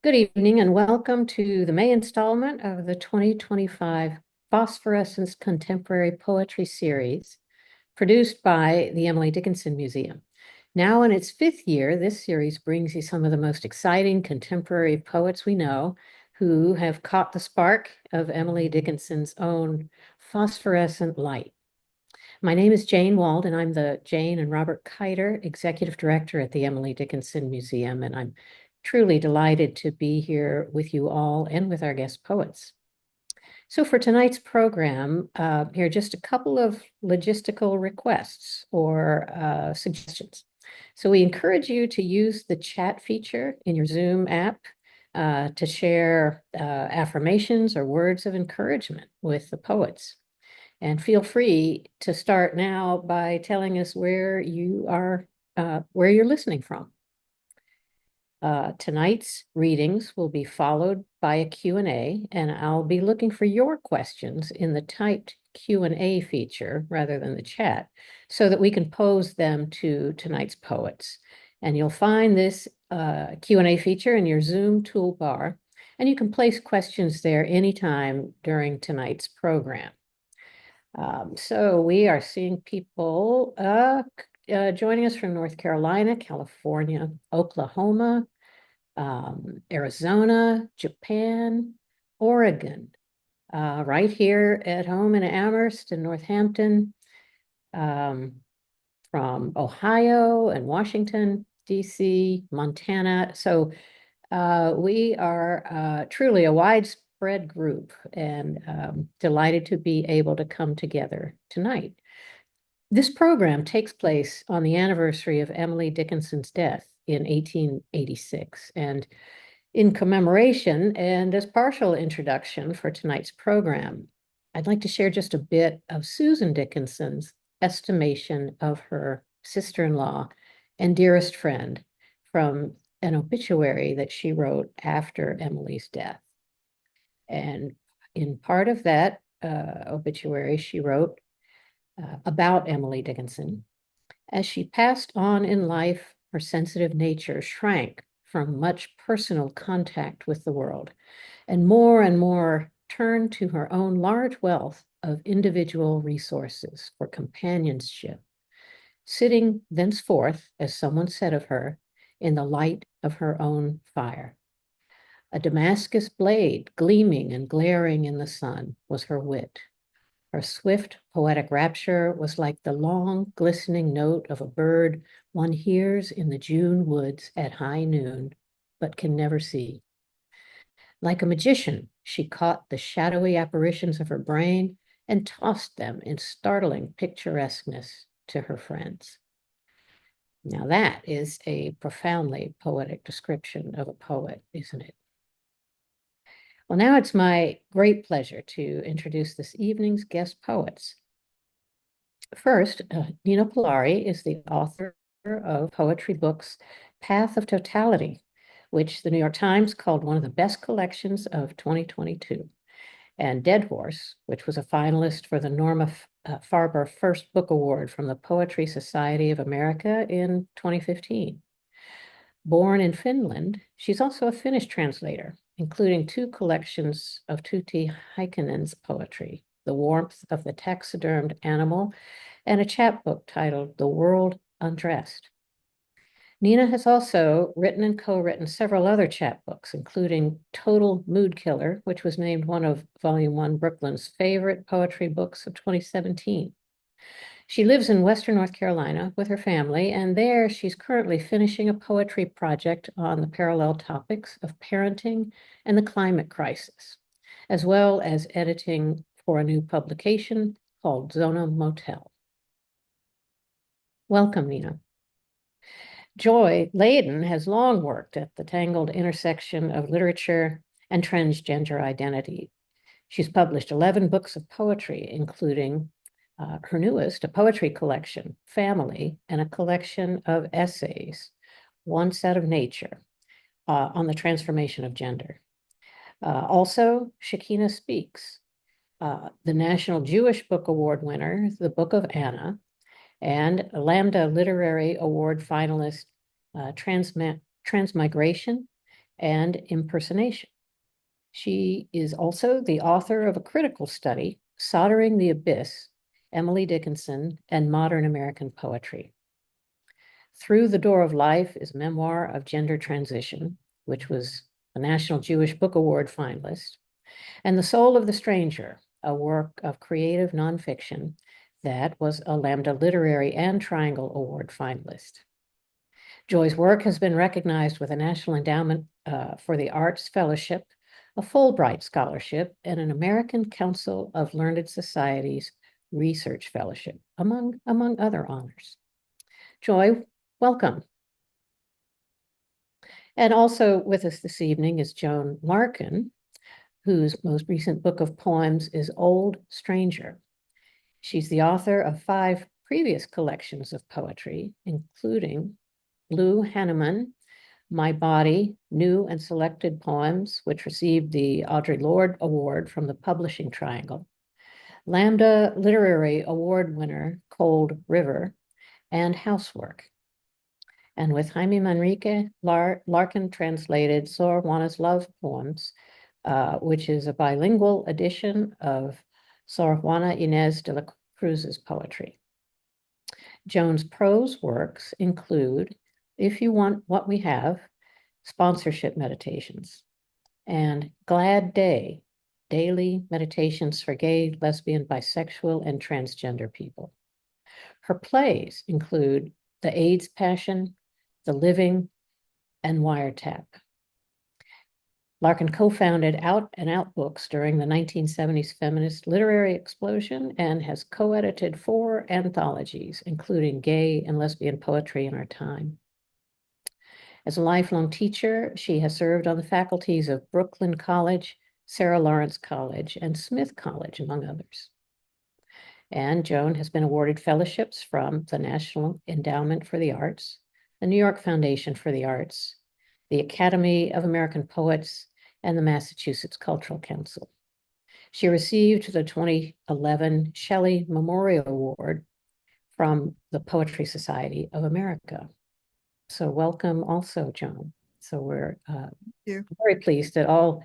Good evening and welcome to the May installment of the 2025 Phosphorescence Contemporary Poetry Series, produced by the Emily Dickinson Museum. Now in its fifth year, this series brings you some of the most exciting contemporary poets we know who have caught the spark of Emily Dickinson's own phosphorescent light. My name is Jane Wald, and I'm the Jane and Robert Kiter Executive Director at the Emily Dickinson Museum, and I'm truly delighted to be here with you all and with our guest poets. So for tonight's program, here are just a couple of logistical requests or suggestions. So we encourage you to use the chat feature in your Zoom app to share affirmations or words of encouragement with the poets. And feel free to start now by telling us where you are, where you're listening from. Tonight's readings will be followed by a Q&A, and I'll be looking for your questions in the typed Q&A feature rather than the chat, so that we can pose them to tonight's poets. And you'll find this Q&A feature in your Zoom toolbar, and you can place questions there anytime during tonight's program. So we are seeing people joining us from North Carolina, California, Oklahoma, Arizona, Japan, Oregon, right here at home in Amherst and Northampton, from Ohio and Washington, D.C., Montana. So we are truly a widespread group and delighted to be able to come together tonight. This program takes place on the anniversary of Emily Dickinson's death in 1886. And in commemoration and as partial introduction for tonight's program, I'd like to share just a bit of Susan Dickinson's estimation of her sister-in-law and dearest friend from an obituary that she wrote after Emily's death. And in part of that obituary, she wrote about Emily Dickinson. As she passed on in life, her sensitive nature shrank from much personal contact with the world, and more turned to her own large wealth of individual resources for companionship, sitting thenceforth, as someone said of her, in the light of her own fire. A Damascus blade gleaming and glaring in the sun was her wit. Her swift poetic rapture was like the long, glistening note of a bird one hears in the June woods at high noon, but can never see. Like a magician, she caught the shadowy apparitions of her brain and tossed them in startling picturesqueness to her friends. Now that is a profoundly poetic description of a poet, isn't it? Well, now it's my great pleasure to introduce this evening's guest poets. First, Niina Pollari is the author of poetry books Path of Totality, which the New York Times called one of the best collections of 2022, and Dead Horse, which was a finalist for the Norma Farber First Book Award from the Poetry Society of America in 2015. Born in Finland, she's also a Finnish translator, including two collections of Tutti Heikkänen's poetry, The Warmth of the Taxidermed Animal, and a chapbook titled The World Undressed. Niina has also written and co-written several other chapbooks, including Total Mood Killer, which was named one of Volume 1 Brooklyn's favorite poetry books of 2017. She lives in Western North Carolina with her family, and there she's currently finishing a poetry project on the parallel topics of parenting and the climate crisis, as well as editing for a new publication called Zona Motel. Welcome, Niina. Joy Ladin has long worked at the tangled intersection of literature and transgender identity. She's published 11 books of poetry, including her newest, a poetry collection, Family, and a collection of essays, One Set of Nature, on the transformation of gender. Also, Shekinah Speaks, the National Jewish Book Award winner, The Book of Anna, and Lambda Literary Award finalist, Transmigration, and impersonation. She is also the author of a critical study, Soldering the Abyss, Emily Dickinson and Modern American Poetry. Through the Door of Life is a memoir of gender transition, which was a National Jewish Book Award finalist, and The Soul of the Stranger, a work of creative nonfiction that was a Lambda Literary and Triangle Award finalist. Joy's work has been recognized with a National Endowment for the Arts Fellowship, a Fulbright Scholarship, and an American Council of Learned Societies Research Fellowship, among other honors. Joy, welcome. And also with us this evening is Joan Larkin, whose most recent book of poems is Old Stranger. She's the author of 5 previous collections of poetry, including Blue Hanneman, My Body, New and Selected Poems, which received the Audre Lorde Award from the Publishing Triangle, Lambda Literary Award winner Cold River, and Housework. And with Jaime Manrique, Larkin translated Sor Juana's Love Poems, which is a bilingual edition of Sor Juana Inés de la Cruz's poetry. Joan's prose works include If You Want What We Have, Sponsorship Meditations, and Glad Day, Daily Meditations for Gay, Lesbian, Bisexual, and Transgender People. Her plays include The AIDS Passion, The Living, and Wiretap. Larkin co-founded Out and Out Books during the 1970s feminist literary explosion and has co-edited 4 anthologies, including Gay and Lesbian Poetry in Our Time. As a lifelong teacher, she has served on the faculties of Brooklyn College, Sarah Lawrence College, and Smith College, among others. And Joan has been awarded fellowships from the National Endowment for the Arts, the New York Foundation for the Arts, the Academy of American Poets, and the Massachusetts Cultural Council. She received the 2011 Shelley Memorial Award from the Poetry Society of America. So welcome also, Joan. So we're very pleased that all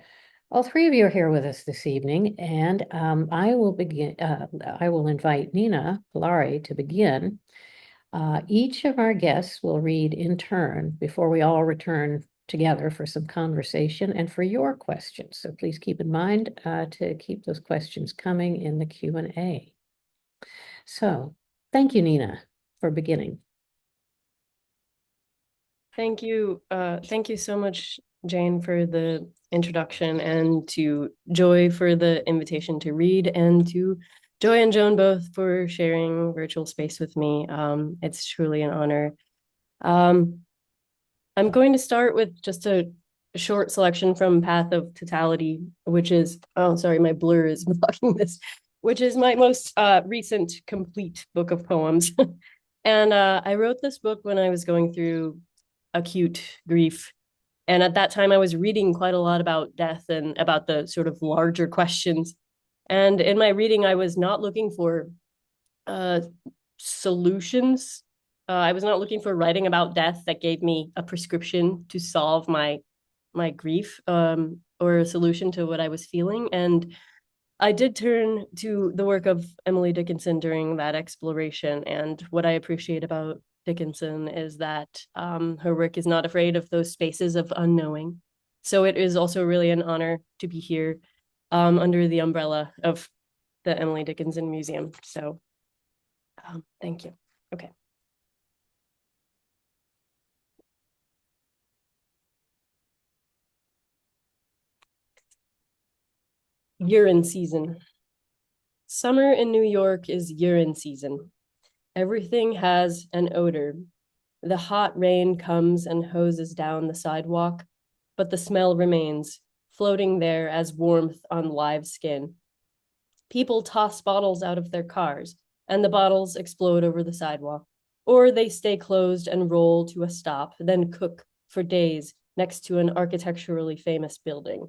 3 of you are here with us this evening. And I will invite Niina Pollari to begin. Each of our guests will read in turn before we all return together for some conversation and for your questions. So please keep in mind to keep those questions coming in the Q&A. So thank you, Niina, for beginning. Thank you. Thank you so much, Jane, for the introduction, and to Joy for the invitation to read, and to Joy and Joan both for sharing virtual space with me. It's truly an honor. I'm going to start with just a short selection from Path of Totality, which is, oh, sorry, my blur is blocking this, which is my most recent complete book of poems. And I wrote this book when I was going through acute grief. And at that time, I was reading quite a lot about death and about the sort of larger questions. And in my reading, I was not looking for solutions. I was not looking for writing about death that gave me a prescription to solve my grief, or a solution to what I was feeling. And I did turn to the work of Emily Dickinson during that exploration. And what I appreciate about Dickinson is that her work is not afraid of those spaces of unknowing. So it is also really an honor to be here under the umbrella of the Emily Dickinson Museum. So thank you. Okay. Urine season. Summer in New York is urine season. Everything has an odor. The hot rain comes and hoses down the sidewalk, but the smell remains, floating there as warmth on live skin. People toss bottles out of their cars, and the bottles explode over the sidewalk, or they stay closed and roll to a stop, then cook for days next to an architecturally famous building.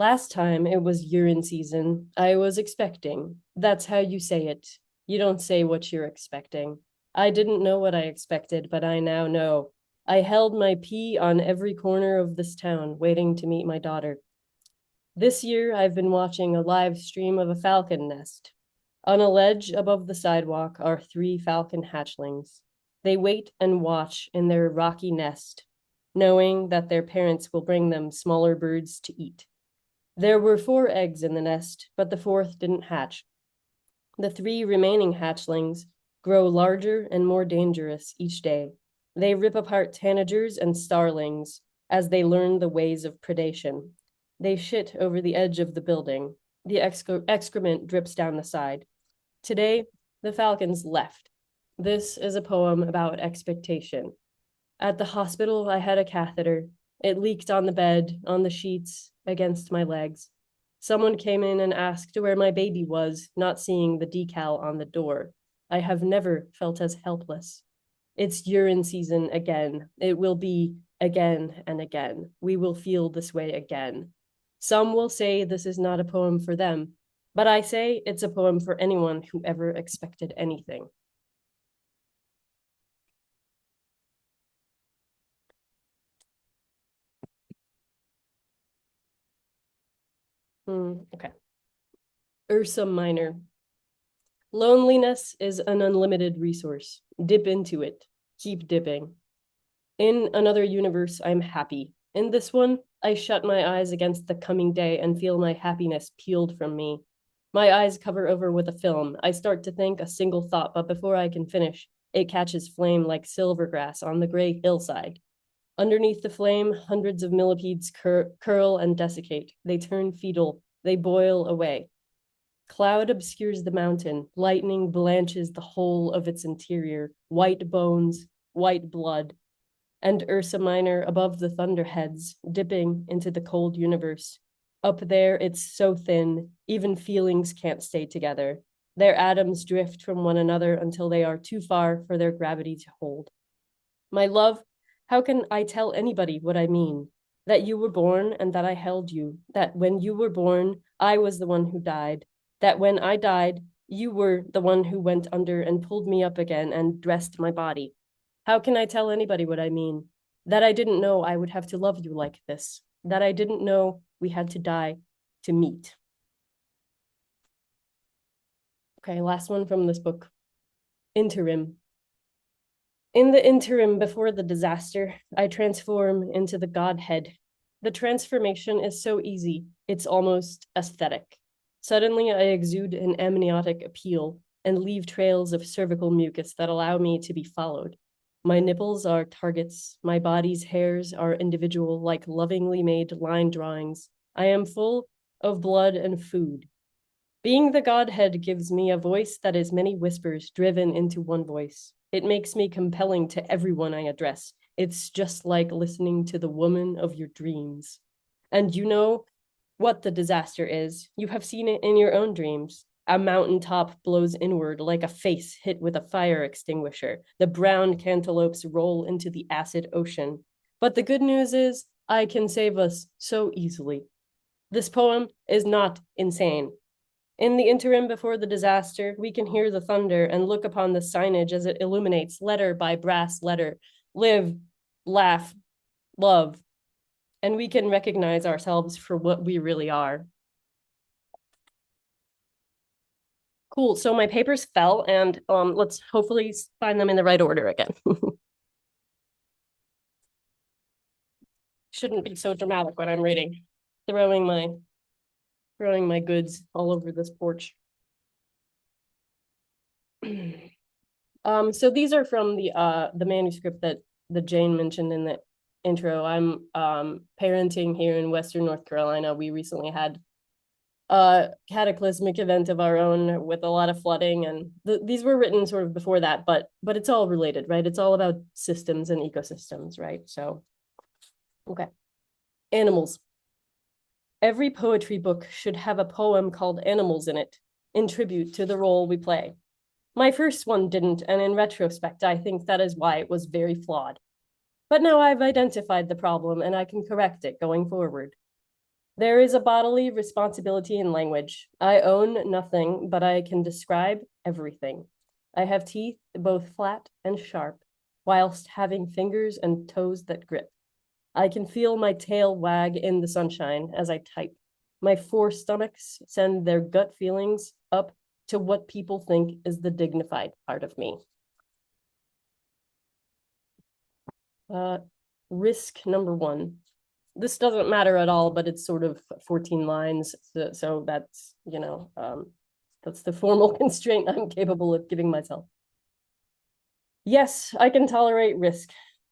Last time it was urine season, I was expecting. That's how you say it. You don't say what you're expecting. I didn't know what I expected, but I now know. I held my pee on every corner of this town, waiting to meet my daughter. This year, I've been watching a live stream of a falcon nest. On a ledge above the sidewalk are 3 falcon hatchlings. They wait and watch in their rocky nest, knowing that their parents will bring them smaller birds to eat. There were 4 eggs in the nest, but the 4th didn't hatch. The 3 remaining hatchlings grow larger and more dangerous each day. They rip apart tanagers and starlings as they learn the ways of predation. They shit over the edge of the building. The excrement drips down the side. Today, the falcons left. This is a poem about expectation. At the hospital, I had a catheter. It leaked on the bed, on the sheets, against my legs. Someone came in and asked where my baby was, not seeing the decal on the door. I have never felt as helpless. It's urine season again. It will be again and again. We will feel this way again. Some will say this is not a poem for them, but I say it's a poem for anyone who ever expected anything. Okay. Ursa Minor. Loneliness is an unlimited resource. Dip into it. Keep dipping. In another universe, I'm happy. In this one, I shut my eyes against the coming day and feel my happiness peeled from me. My eyes cover over with a film. I start to think a single thought, but before I can finish, it catches flame like silver grass on the gray hillside. Underneath the flame, hundreds of millipedes curl and desiccate. They turn fetal. They boil away. Cloud obscures the mountain. Lightning blanches the whole of its interior. White bones, white blood. And Ursa Minor above the thunderheads, dipping into the cold universe. Up there, it's so thin, even feelings can't stay together. Their atoms drift from one another until they are too far for their gravity to hold. My love, how can I tell anybody what I mean? That you were born and that I held you. That when you were born, I was the one who died. That when I died, you were the one who went under and pulled me up again and dressed my body. How can I tell anybody what I mean? That I didn't know I would have to love you like this. That I didn't know we had to die to meet. Okay, last one from this book. Interim. In the interim before the disaster, I transform into the Godhead. The transformation is so easy, it's almost aesthetic. Suddenly, I exude an amniotic appeal and leave trails of cervical mucus that allow me to be followed. My nipples are targets. My body's hairs are individual, like lovingly made line drawings. I am full of blood and food. Being the Godhead gives me a voice that is many whispers driven into one voice. It makes me compelling to everyone I address. It's just like listening to the woman of your dreams. And you know what the disaster is. You have seen it in your own dreams. A mountaintop blows inward like a face hit with a fire extinguisher. The brown cantaloupes roll into the acid ocean. But the good news is, I can save us so easily. This poem is not insane. In the interim before the disaster, we can hear the thunder and look upon the signage as it illuminates letter by brass letter. Live, laugh, love. And we can recognize ourselves for what we really are. Cool. So my papers fell, and let's hopefully find them in the right order again. Shouldn't be so dramatic when I'm reading. Throwing my goods all over this porch. So these are from the manuscript that Jane mentioned in the intro. I'm parenting here in Western North Carolina. We recently had a cataclysmic event of our own with a lot of flooding, and these were written sort of before that, but it's all related, right? It's all about systems and ecosystems, right? So, okay. Animals. Every poetry book should have a poem called Animals in it, in tribute to the role we play. My first one didn't, and in retrospect, I think that is why it was very flawed. But now I've identified the problem and I can correct it going forward. There is a bodily responsibility in language. I own nothing, but I can describe everything. I have teeth, both flat and sharp. whilst having fingers and toes that grip. I can feel my tail wag in the sunshine as I type. My four stomachs send their gut feelings up to what people think is the dignified part of me. Risk number one. This doesn't matter at all, but it's sort of 14 lines. So that's, that's the formal constraint I'm capable of giving myself. Yes, I can tolerate risk.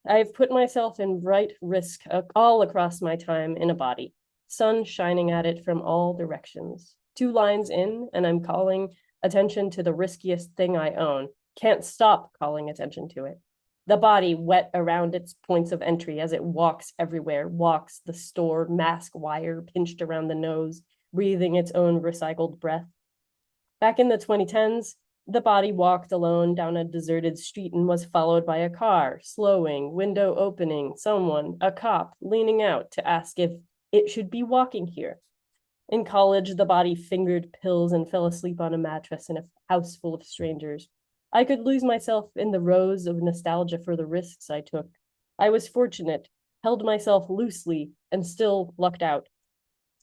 I've put myself in bright risk all across my time in a body, sun shining at it from all directions. 2 lines in, and I'm calling attention to the riskiest thing I own. Can't stop calling attention to it. The body wet around its points of entry as it walks everywhere, walks the store mask wire pinched around the nose, breathing its own recycled breath. Back in the 2010s, the body walked alone down a deserted street and was followed by a car, slowing, window opening, someone, a cop, leaning out to ask if it should be walking here. In college, the body fingered pills and fell asleep on a mattress in a house full of strangers. I could lose myself in the rows of nostalgia for the risks I took. I was fortunate, held myself loosely, and still lucked out.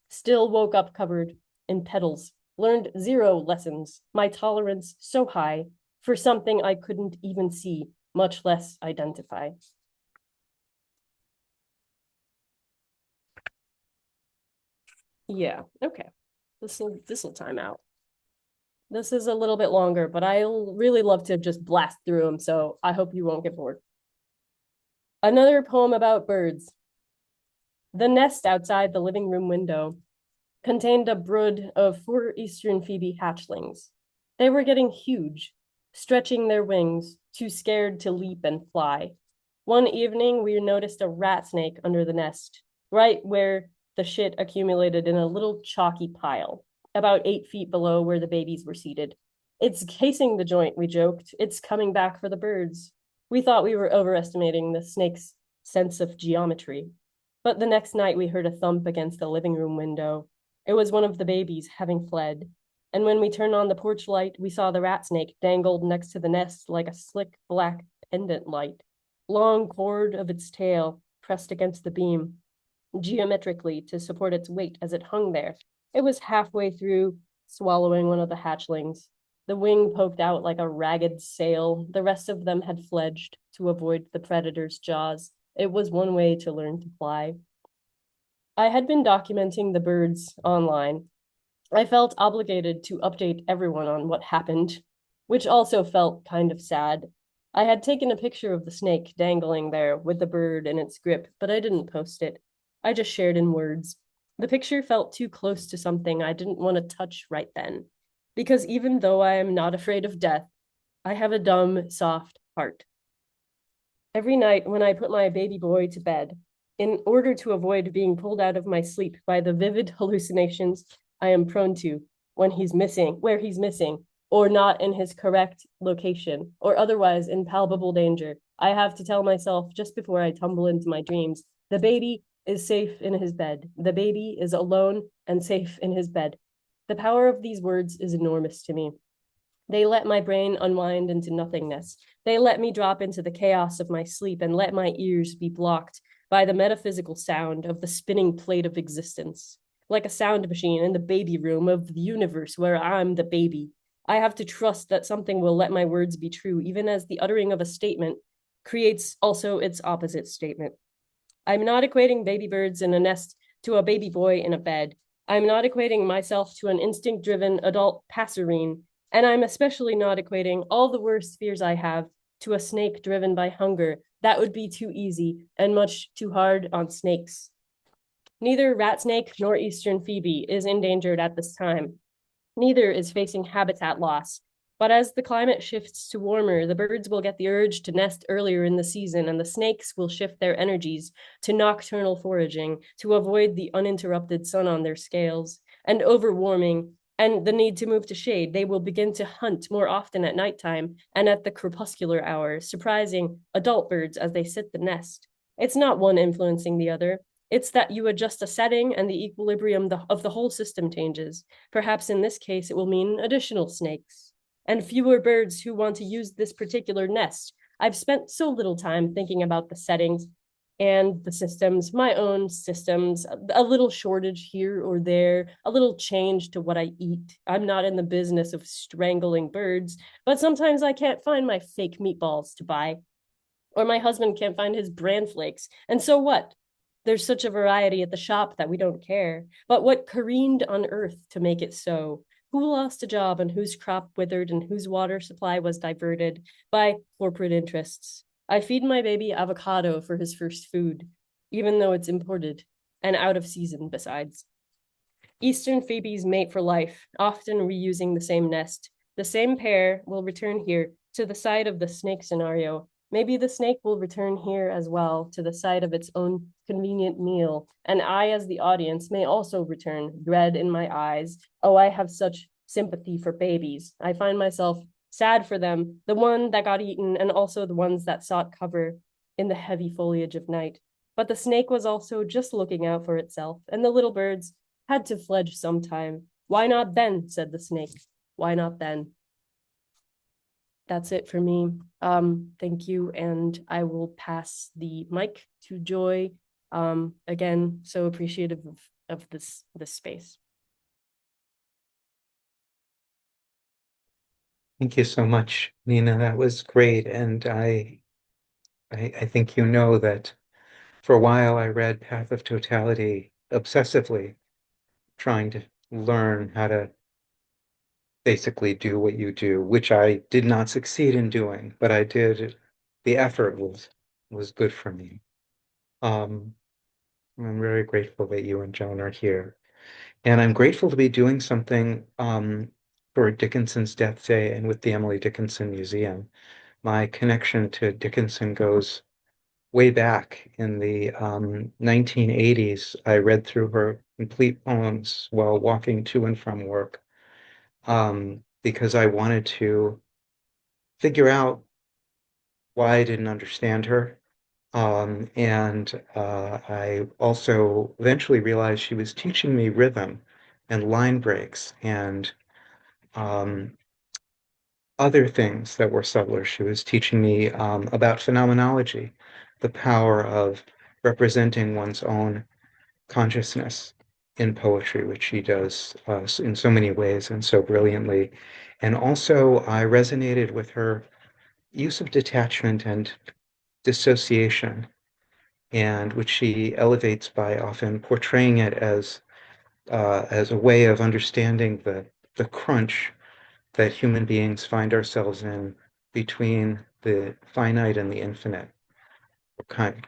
Still woke up covered in petals, learned 0 lessons, my tolerance so high for something I couldn't even see, much less identify. Yeah, okay. This will time out. This is a little bit longer, but I'll really love to just blast through them, so I hope you won't get bored. Another poem about birds. The nest outside the living room window contained a brood of 4 eastern phoebe hatchlings. They were getting huge, stretching their wings, too scared to leap and fly. One evening, we noticed a rat snake under the nest, right where the shit accumulated in a little chalky pile, about 8 feet below where the babies were seated. It's casing the joint, we joked. It's coming back for the birds. We thought we were overestimating the snake's sense of geometry. But the next night we heard a thump against the living room window. It was one of the babies having fled. And when we turned on the porch light, we saw the rat snake dangled next to the nest like a slick black pendant light, long cord of its tail pressed against the beam, geometrically to support its weight as it hung there. It was halfway through swallowing one of the hatchlings. The wing poked out like a ragged sail. The rest of them had fledged to avoid the predator's jaws. It was one way to learn to fly. I had been documenting the birds online. I felt obligated to update everyone on what happened, which also felt kind of sad. I had taken a picture of the snake dangling there with the bird in its grip, but I didn't post it. I just shared in words. The picture felt too close to something I didn't want to touch right then, because even though I am not afraid of death, I have a dumb, soft heart. Every night when I put my baby boy to bed, in order to avoid being pulled out of my sleep by the vivid hallucinations I am prone to when he's missing, where he's missing, or not in his correct location, or otherwise in palpable danger, I have to tell myself just before I tumble into my dreams, the baby is safe in his bed. The baby is alone and safe in his bed. The power of these words is enormous to me. They let my brain unwind into nothingness. They let me drop into the chaos of my sleep and let my ears be blocked by the metaphysical sound of the spinning plate of existence, like a sound machine in the baby room of the universe where I'm the baby. I have to trust that something will let my words be true, even as the uttering of a statement creates also its opposite statement. I'm not equating baby birds in a nest to a baby boy in a bed. I'm not equating myself to an instinct-driven adult passerine, and I'm especially not equating all the worst fears I have to a snake driven by hunger. That would be too easy and much too hard on snakes. Neither rat snake nor eastern phoebe is endangered at this time. Neither is facing habitat loss. But as the climate shifts to warmer, the birds will get the urge to nest earlier in the season, and the snakes will shift their energies to nocturnal foraging to avoid the uninterrupted sun on their scales. And overwarming and the need to move to shade, they will begin to hunt more often at nighttime and at the crepuscular hour, surprising adult birds as they sit the nest. It's not one influencing the other. It's that you adjust a setting and the equilibrium of the whole system changes. Perhaps in this case, it will mean additional snakes and fewer birds who want to use this particular nest. I've spent so little time thinking about the settings and the systems, my own systems, a little shortage here or there, a little change to what I eat. I'm not in the business of strangling birds, but sometimes I can't find my fake meatballs to buy, or my husband can't find his bran flakes. And so what? There's such a variety at the shop that we don't care. But what careened on earth to make it so? Who lost a job and whose crop withered and whose water supply was diverted by corporate interests? I feed my baby avocado for his first food, even though it's imported and out of season besides. Eastern phoebes mate for life, often reusing the same nest. The same pair will return here to the side of the snake scenario. Maybe the snake will return here as well to the side of its own convenient meal. And I, as the audience, may also return, dread in my eyes. Oh, I have such sympathy for babies. I find myself sad for them, the one that got eaten, and also the ones that sought cover in the heavy foliage of night. But the snake was also just looking out for itself, and the little birds had to fledge sometime. Why not then? Said the snake. Why not then? That's it for me. Thank you, and I will pass the mic to Joy. Again, so appreciative of this space. Thank you so much, Niina. That was great. And I think you know that for a while I read Path of Totality obsessively, trying to learn how to basically do what you do, which I did not succeed in doing, but I did. The effort was good for me. I'm very grateful that you and Joan are here. And I'm grateful to be doing something for Dickinson's Death Day and with the Emily Dickinson Museum. My connection to Dickinson goes way back in the 1980s. I read through her complete poems while walking to and from work because I wanted to figure out why I didn't understand her. And I also eventually realized she was teaching me rhythm and line breaks and um, other things that were subtler. She was teaching me about phenomenology, the power of representing one's own consciousness in poetry, which she does in so many ways and so brilliantly. And also, I resonated with her use of detachment and dissociation, and which she elevates by often portraying it as a way of understanding the crunch that human beings find ourselves in between the finite and the infinite. Kind,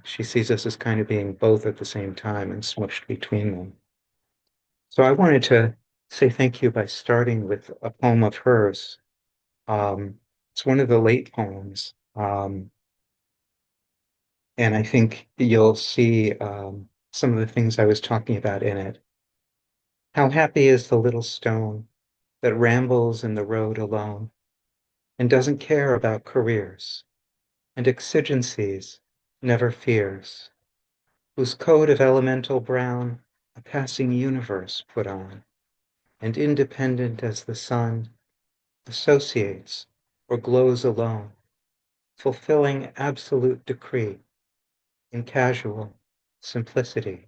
she sees us as kind of being both at the same time and smushed between them. So I wanted to say thank you by starting with a poem of hers. It's one of the late poems, and I think you'll see some of the things I was talking about in it. How happy is the little stone that rambles in the road alone and doesn't care about careers and exigencies, never fears, whose coat of elemental brown a passing universe put on, and independent as the sun, associates or glows alone, fulfilling absolute decree in casual simplicity.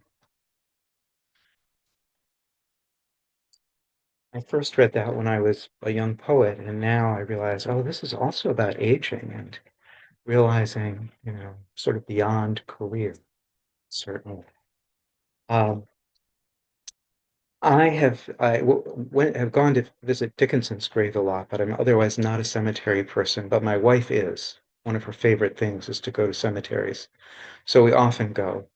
I first read that when I was a young poet, and now I realize, oh, this is also about aging and realizing, sort of beyond career, certainly. Um, have gone to visit Dickinson's grave a lot, but I'm otherwise not a cemetery person. But my wife is. One of her favorite things is to go to cemeteries, so we often go.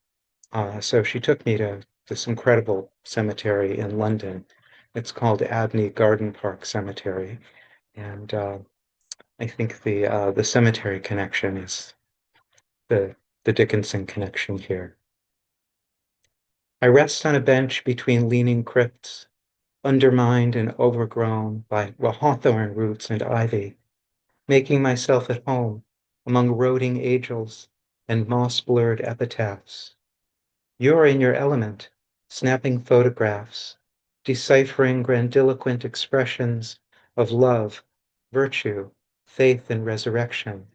So she took me to this incredible cemetery in London. It's called Abney Garden Park Cemetery, and I think the cemetery connection is the the Dickinson connection here. I rest on a bench between leaning crypts, undermined and overgrown by hawthorn roots and ivy, making myself at home among roding angels and moss-blurred epitaphs. You're in your element, snapping photographs, deciphering grandiloquent expressions of love, virtue, faith, and resurrection,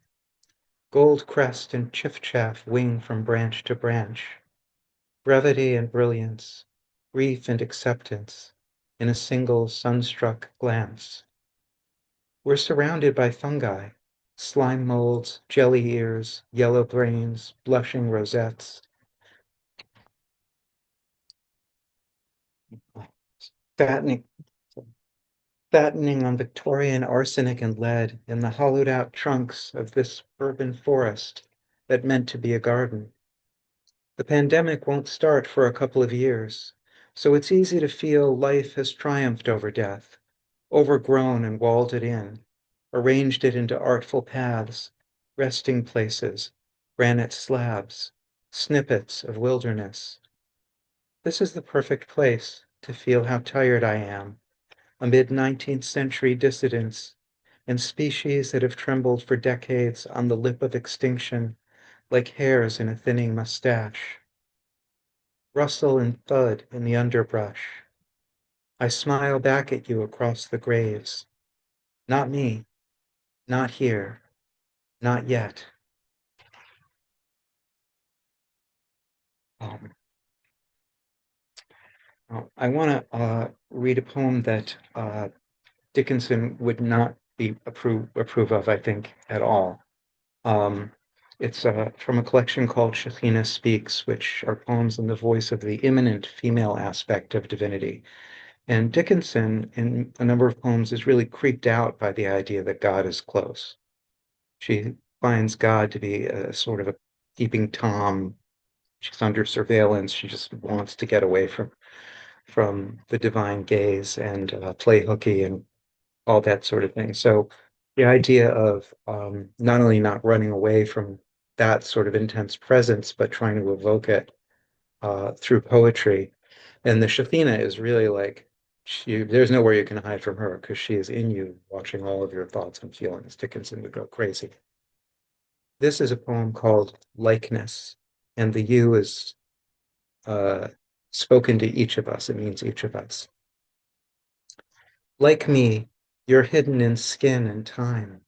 Gold crest and chiff-chaff wing from branch to branch. Brevity and brilliance, grief and acceptance, in a single sunstruck glance. We're surrounded by fungi, slime molds, jelly ears, yellow brains, blushing rosettes. Fattening, fattening on Victorian arsenic and lead in the hollowed out trunks of this urban forest that meant to be a garden. The pandemic won't start for a couple of years, so it's easy to feel life has triumphed over death, overgrown and walled it in, arranged it into artful paths, resting places, granite slabs, snippets of wilderness. This is the perfect place to feel how tired I am amid 19th century dissidents and species that have trembled for decades on the lip of extinction like hairs in a thinning mustache. Rustle and thud in the underbrush. I smile back at you across the graves. Not me, not here, not yet. Um, I want to read a poem that Dickinson would not approve of, I think, at all. Um, it's from a collection called Shekhinah Speaks, which are poems in the voice of the immanent female aspect of divinity. And Dickinson, in a number of poems, is really creeped out by the idea that God is close. She finds God to be a sort of a peeping Tom. She's under surveillance. She just wants to get away from the divine gaze and play hooky and all that sort of thing. So the idea of not only not running away from that sort of intense presence, but trying to evoke it through poetry. And the Shekhinah is really like, there's nowhere you can hide from her because she is in you, watching all of your thoughts and feelings. Dickinson would go crazy. This is a poem called Likeness, and the you is uh, spoken to each of us. It means each of us. Like me, you're hidden in skin and time,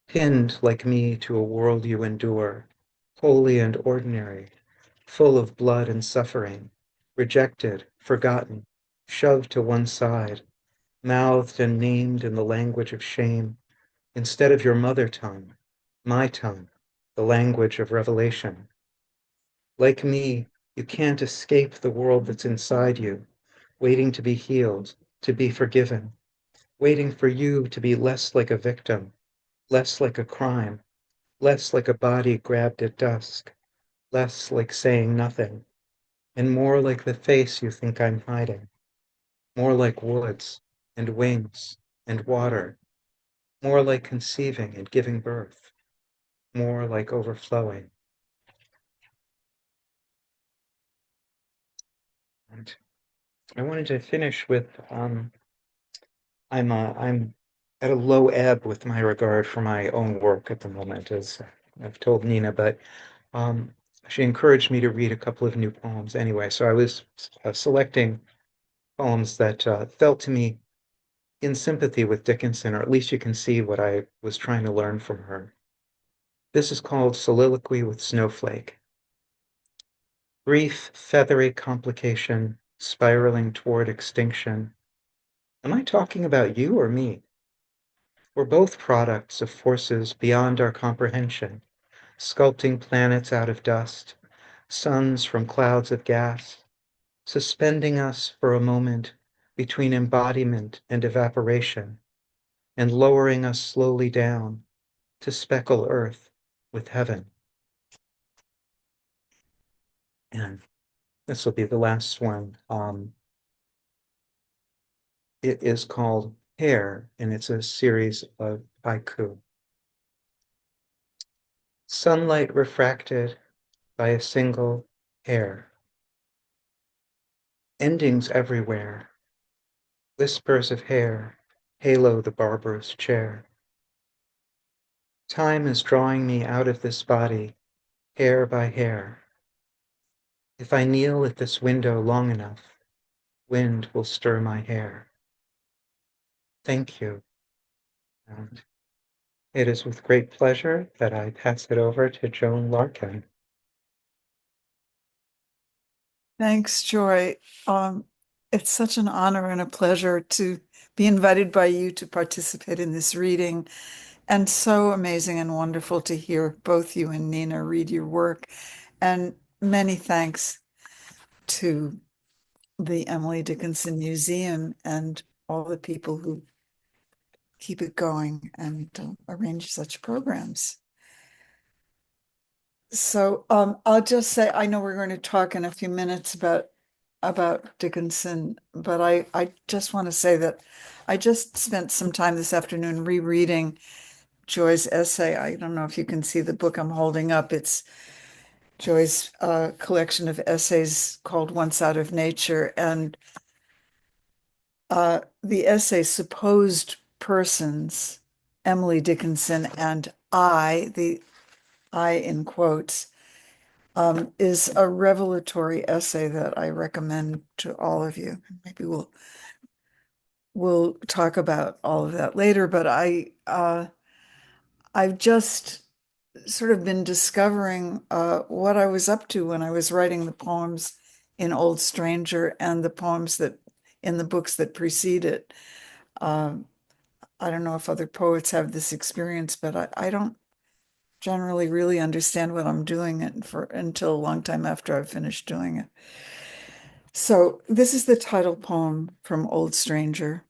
pinned like me to a world you endure, holy and ordinary, full of blood and suffering, rejected, forgotten, shoved to one side, mouthed and named in the language of shame, instead of your mother tongue, my tongue, the language of revelation. Like me, you can't escape the world that's inside you, waiting to be healed, to be forgiven, waiting for you to be less like a victim, less like a crime, less like a body grabbed at dusk, less like saying nothing, and more like the face you think I'm hiding, more like woods and wings and water, more like conceiving and giving birth, more like overflowing. And I wanted to finish with I'm at a low ebb with my regard for my own work at the moment, as I've told Niina, but um, she encouraged me to read a couple of new poems anyway. So I was selecting poems that felt to me in sympathy with Dickinson, or at least you can see what I was trying to learn from her. This is called Soliloquy with Snowflake. Brief, feathery complication spiraling toward extinction. Am I talking about you or me? We're both products of forces beyond our comprehension, sculpting planets out of dust, suns from clouds of gas, suspending us for a moment between embodiment and evaporation, and lowering us slowly down to speckle Earth with heaven. And this will be the last one. It is called Hair, and it's a series of haiku. Sunlight refracted by a single hair. Endings everywhere. Whispers of hair halo the barber's chair. Time is drawing me out of this body, hair by hair. If I kneel at this window long enough, wind will stir my hair. Thank you. And It is with great pleasure that I pass it over to Joan Larkin. Thanks, Joy. It's such an honor and a pleasure to be invited by you to participate in this reading, and so amazing and wonderful to hear both you and Niina read your work. And many thanks to the Emily Dickinson Museum and all the people who keep it going and arrange such programs. So I'll just say, I know we're going to talk in a few minutes about Dickinson, but I just want to say that I just spent some time this afternoon rereading Joy's essay. I don't know if you can see the book I'm holding up. It's Joy's collection of essays called Once Out of Nature. And the essay Supposed Persons, Emily Dickinson and the I in quotes, is a revelatory essay that I recommend to all of you. Maybe we'll talk about all of that later, but I've just sort of been discovering what I was up to when I was writing the poems in Old Stranger and the poems that in the books that precede it. I don't know if other poets have this experience, but I don't generally really understand what I'm doing until a long time after I've finished doing it. So this is the title poem from Old Stranger.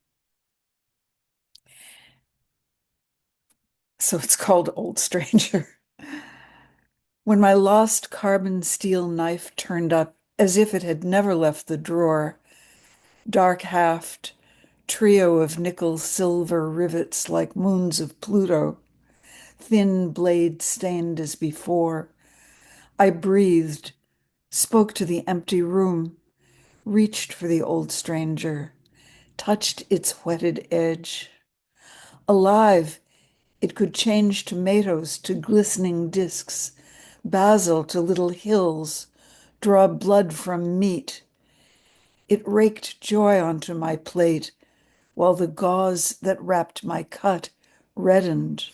So it's called Old Stranger. When my lost carbon steel knife turned up as if it had never left the drawer, dark haft, trio of nickel silver rivets like moons of Pluto, thin blade stained as before, I breathed, spoke to the empty room, reached for the old stranger, touched its whetted edge. Alive, it could change tomatoes to glistening discs, basil to little hills, draw blood from meat. It raked joy onto my plate while the gauze that wrapped my cut reddened.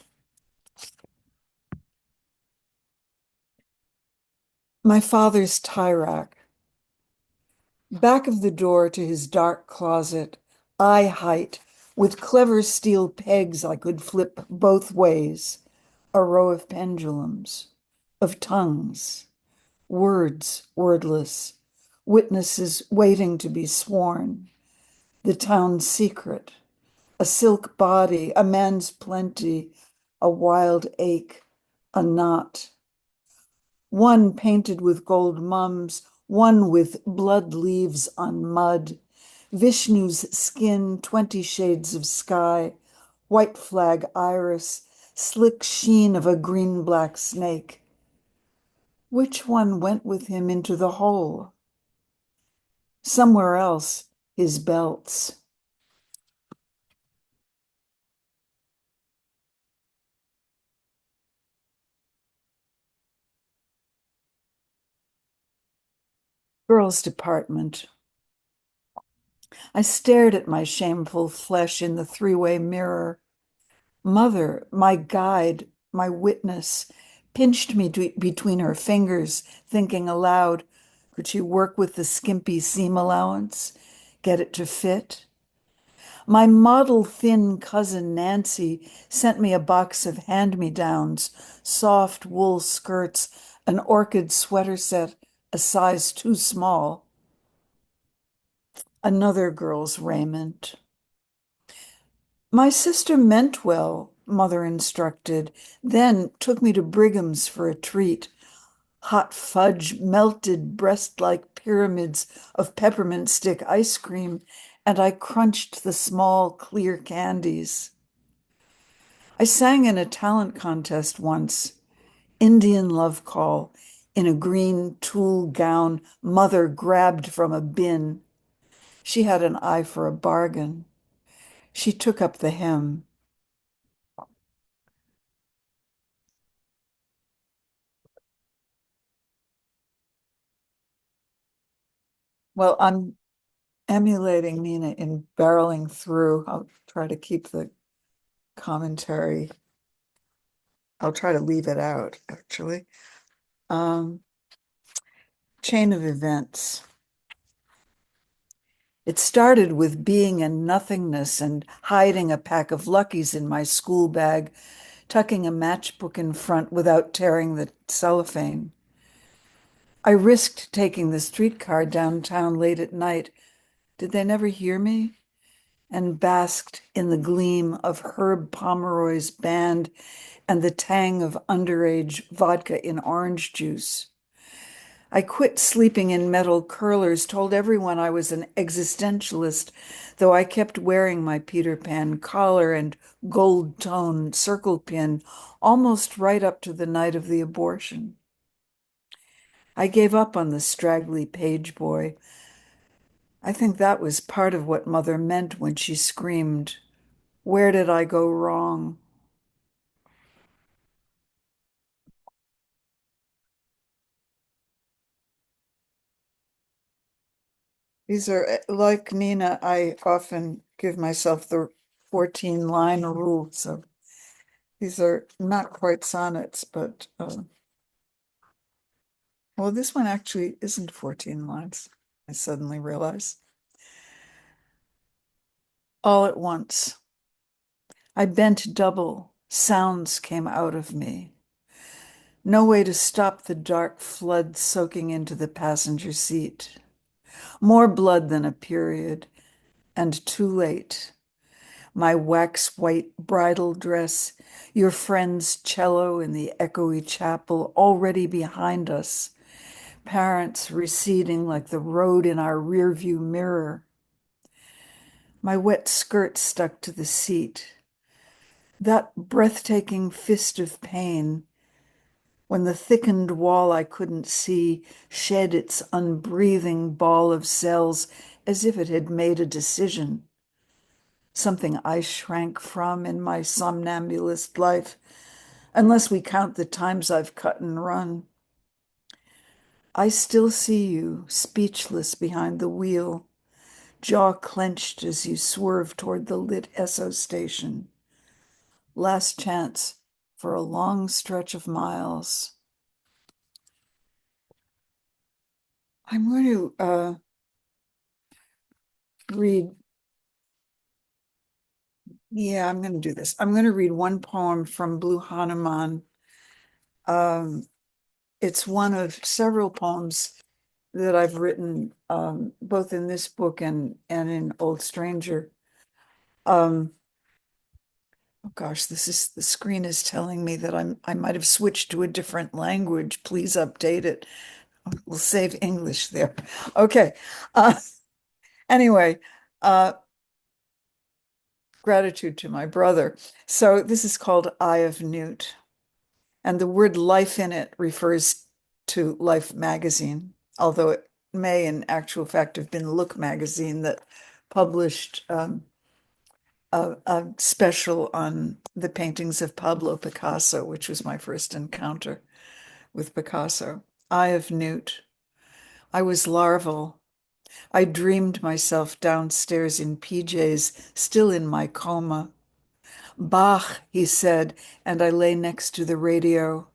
My father's tie rack. Back of the door to his dark closet, eye height, with clever steel pegs I could flip both ways, a row of pendulums, of tongues, words wordless, witnesses waiting to be sworn, the town's secret, a silk body, a man's plenty, a wild ache, a knot. One painted with gold mums, one with blood leaves on mud, Vishnu's skin, 20 shades of sky, white flag iris, slick sheen of a green-black snake. Which one went with him into the hole? Somewhere else, his belts. Girls' department. I stared at my shameful flesh in the three-way mirror. Mother, my guide, my witness, pinched me between her fingers, thinking aloud, could she work with the skimpy seam allowance, get it to fit? My model thin cousin Nancy sent me a box of hand-me-downs, soft wool skirts, an orchid sweater set, a size too small. Another girl's raiment. My sister meant well, Mother instructed, then took me to Brigham's for a treat. Hot fudge, melted breast-like pyramids of peppermint stick ice cream, and I crunched the small, clear candies. I sang in a talent contest once, Indian love call, in a green tulle gown Mother grabbed from a bin. She had an eye for a bargain. She took up the hymn. Well, I'm emulating Niina in barreling through. I'll try to keep the commentary I'll try to leave it out, actually. Chain of events. It started with being in nothingness and hiding a pack of Luckies in my school bag, tucking a matchbook in front without tearing the cellophane. I risked taking the streetcar downtown late at night. Did they never hear me? And basked in the gleam of Herb Pomeroy's band and the tang of underage vodka in orange juice. I quit sleeping in metal curlers, told everyone I was an existentialist, though I kept wearing my Peter Pan collar and gold tone circle pin almost right up to the night of the abortion. I gave up on the straggly page boy. I think that was part of what Mother meant when she screamed, "Where did I go wrong?" These are, like Niina, I often give myself the 14-line rule. So these are not quite sonnets, but, well, this one actually isn't 14 lines, I suddenly realize. All at once, I bent double, sounds came out of me. No way to stop the dark flood soaking into the passenger seat. More blood than a period, and too late. My wax white bridal dress, your friend's cello in the echoey chapel already behind us, parents receding like the road in our rearview mirror. My wet skirt stuck to the seat. That breathtaking fist of pain, when the thickened wall I couldn't see shed its unbreathing ball of cells as if it had made a decision. Something I shrank from in my somnambulist life, unless we count the times I've cut and run. I still see you, speechless behind the wheel, jaw clenched as you swerve toward the lit Esso station. Last chance for a long stretch of miles. I'm going to read, I'm going to do this. I'm going to read one poem from Blue Hanuman. It's one of several poems that I've written, both in this book and in Old Stranger. Oh gosh, the screen is telling me that I might have switched to a different language. Please update it. We'll save English there. Okay. Anyway, gratitude to my brother. So this is called Eye of Newt, and the word life in it refers to Life magazine, although it may in actual fact have been Look magazine that published a special on the paintings of Pablo Picasso, which was my first encounter with Picasso. Eye of Newt. I was larval. I dreamed myself downstairs in PJs, still in my coma. Bach, he said, and I lay next to the radio.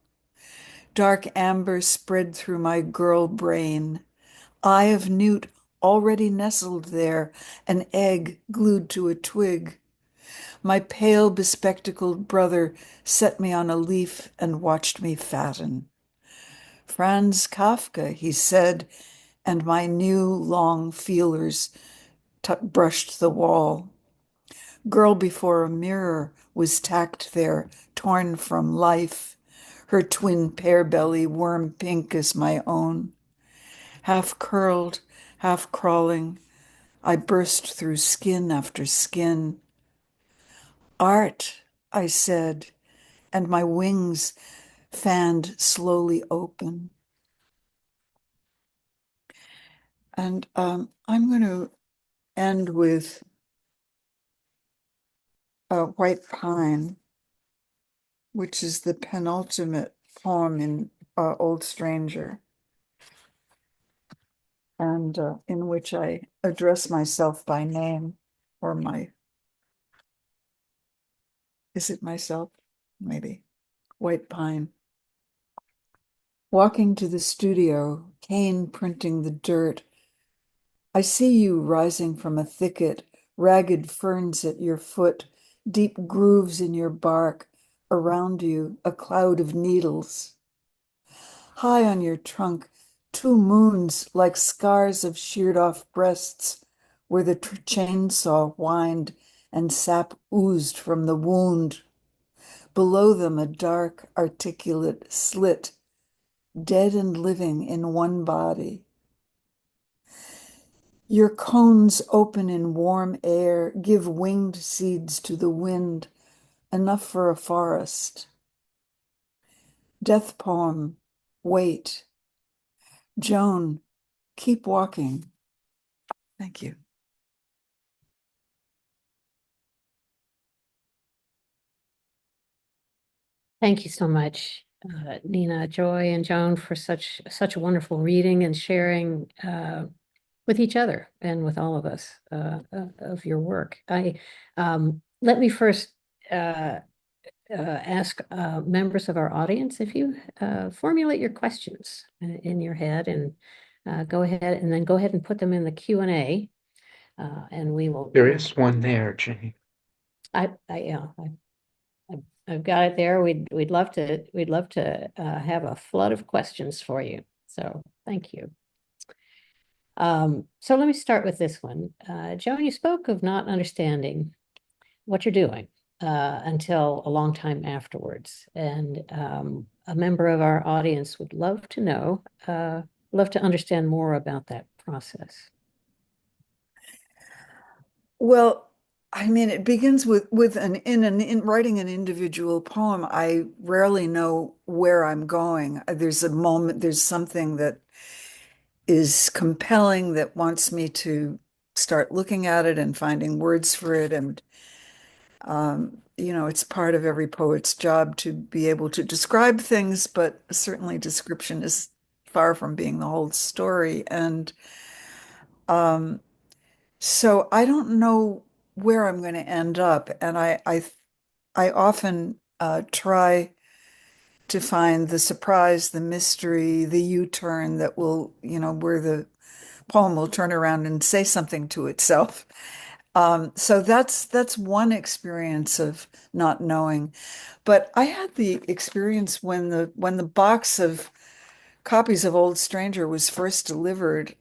Dark amber spread through my girl brain. Eye of Newt already nestled there, an egg glued to a twig. My pale, bespectacled brother set me on a leaf and watched me fatten. Franz Kafka, he said, and my new long feelers brushed the wall. Girl before a mirror was tacked there, torn from life, her twin pear belly worm pink as my own. Half curled, half crawling, I burst through skin after skin. Art, I said, and my wings fanned slowly open. And I'm going to end with White Pine, which is the penultimate poem in Old Stranger, and in which I address myself by name, or is it myself? Maybe. White pine. Walking to the studio, cane printing the dirt, I see you rising from a thicket, ragged ferns at your foot, deep grooves in your bark, around you, a cloud of needles. High on your trunk, two moons like scars of sheared off breasts, where the chainsaw whined and sap oozed from the wound. Below them, a dark, articulate slit, dead and living in one body. Your cones open in warm air, give winged seeds to the wind, enough for a forest. Death poem, wait. Joan, keep walking. Thank you. Thank you so much, Niina, Joy, and Joan, for such a wonderful reading and sharing with each other and with all of us of your work. Let me first ask members of our audience if you formulate your questions in your head and go ahead and put them in the Q&A, and we will. There is one there, Jenny. Yeah, I've got it there. We'd love to have a flood of questions for you. So thank you. So let me start with this one. Joan, you spoke of not understanding what you're doing until a long time afterwards. And a member of our audience would love to know, love to understand more about that process. Well, I mean, it begins with in writing an individual poem. I rarely know where I'm going. There's a moment, there's something that is compelling that wants me to start looking at it and finding words for it. And it's part of every poet's job to be able to describe things, but certainly description is far from being the whole story. And so I don't know where I'm going to end up, and I often try to find the surprise, the mystery, the U-turn that will, where the poem will turn around and say something to itself. So that's one experience of not knowing. But I had the experience when the box of copies of Old Stranger was first delivered.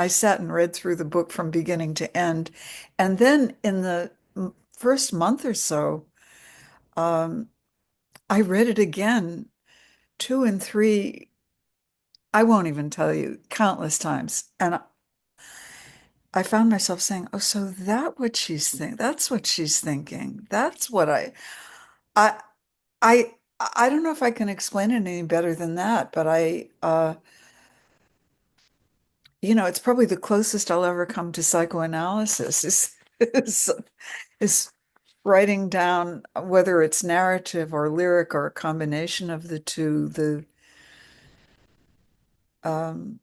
I sat and read through the book from beginning to end. And then in the first month or so, I read it again, two and three, I won't even tell you, countless times. And I found myself saying, "Oh, so that's what she's thinking. That's what I, I, I don't know if I can explain it any better than that, but it's probably the closest I'll ever come to psychoanalysis is, is writing down whether it's narrative or lyric or a combination of the two, um,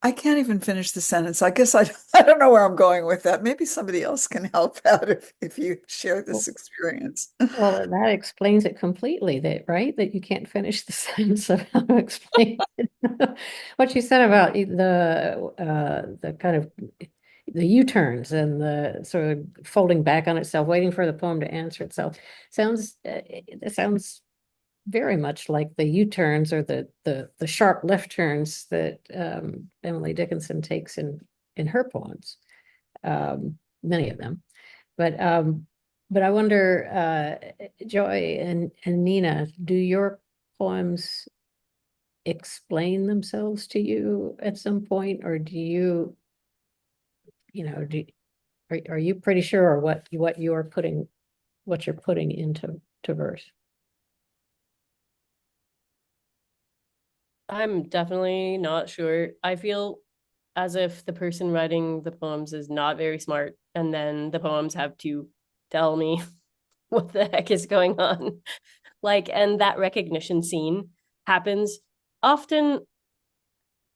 I can't even finish the sentence. I guess I don't know where I'm going with that. Maybe somebody else can help out if you share this experience. Well, that explains it completely, right? That you can't finish the sentence of how to explain it. What you said about the kind of the U-turns and the sort of folding back on itself, waiting for the poem to answer itself, it sounds very much like the U-turns or the sharp left turns that Emily Dickinson takes in her poems, many of them. But I wonder, Joy and Niina, do your poems explain themselves to you at some point, or do you, are you pretty sure what you're putting into verse? I'm definitely not sure. I feel as if the person writing the poems is not very smart, and then the poems have to tell me what the heck is going on. And that recognition scene happens often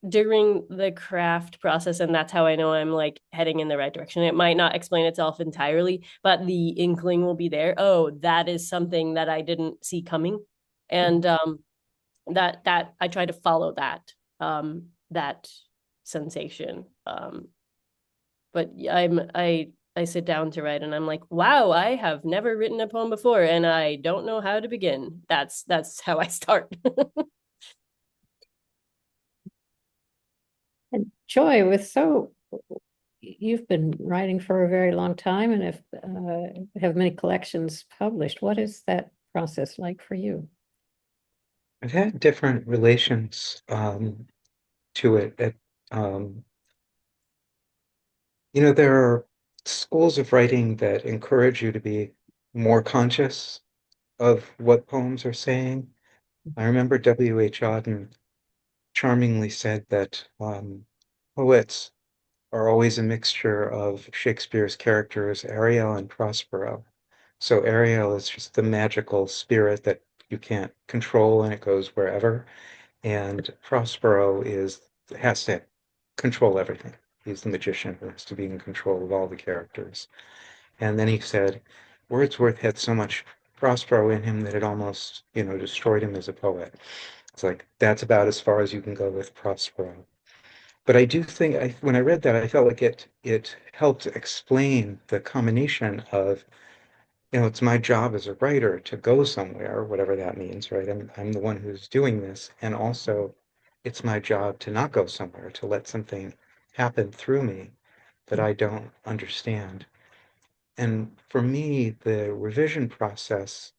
during the craft process, and that's how I know I'm like heading in the right direction. It might not explain itself entirely, but the inkling will be there. Oh, that is something that I didn't see coming. And that I try to follow that sensation. But I sit down to write and I'm like, wow, I have never written a poem before and I don't know how to begin. That's how I start. And Joy, you've been writing for a very long time and have many collections published. What is that process like for you? I've had different relations to it. Um, there are schools of writing that encourage you to be more conscious of what poems are saying. I remember W.H. Auden charmingly said that poets are always a mixture of Shakespeare's characters, Ariel and Prospero. So Ariel is just the magical spirit that you can't control and it goes wherever. And Prospero has to control everything. He's the magician who has to be in control of all the characters. And then he said, Wordsworth had so much Prospero in him that it almost, destroyed him as a poet. It's like, that's about as far as you can go with Prospero. But I do think when I read that, I felt like it helped explain the combination of, it's my job as a writer to go somewhere, whatever that means, right? I'm the one who's doing this, and also it's my job to not go somewhere, to let something happen through me that I don't understand. And for me, the revision process,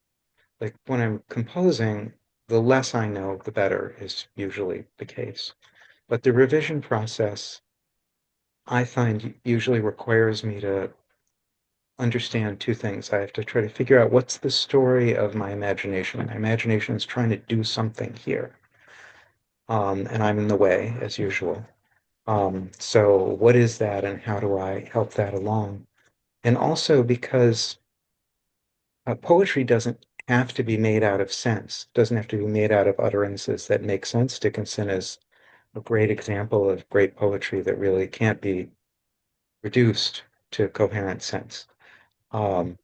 like when I'm composing, the less I know, the better is usually the case. But the revision process, I find usually requires me to understand two things. I have to try to figure out what's the story of my imagination. My imagination is trying to do something here, and I'm in the way as usual. So what is that, and how do I help that along? And also because poetry doesn't have to be made out of sense, doesn't have to be made out of utterances that make sense. Dickinson is a great example of great poetry that really can't be reduced to coherent sense. Um,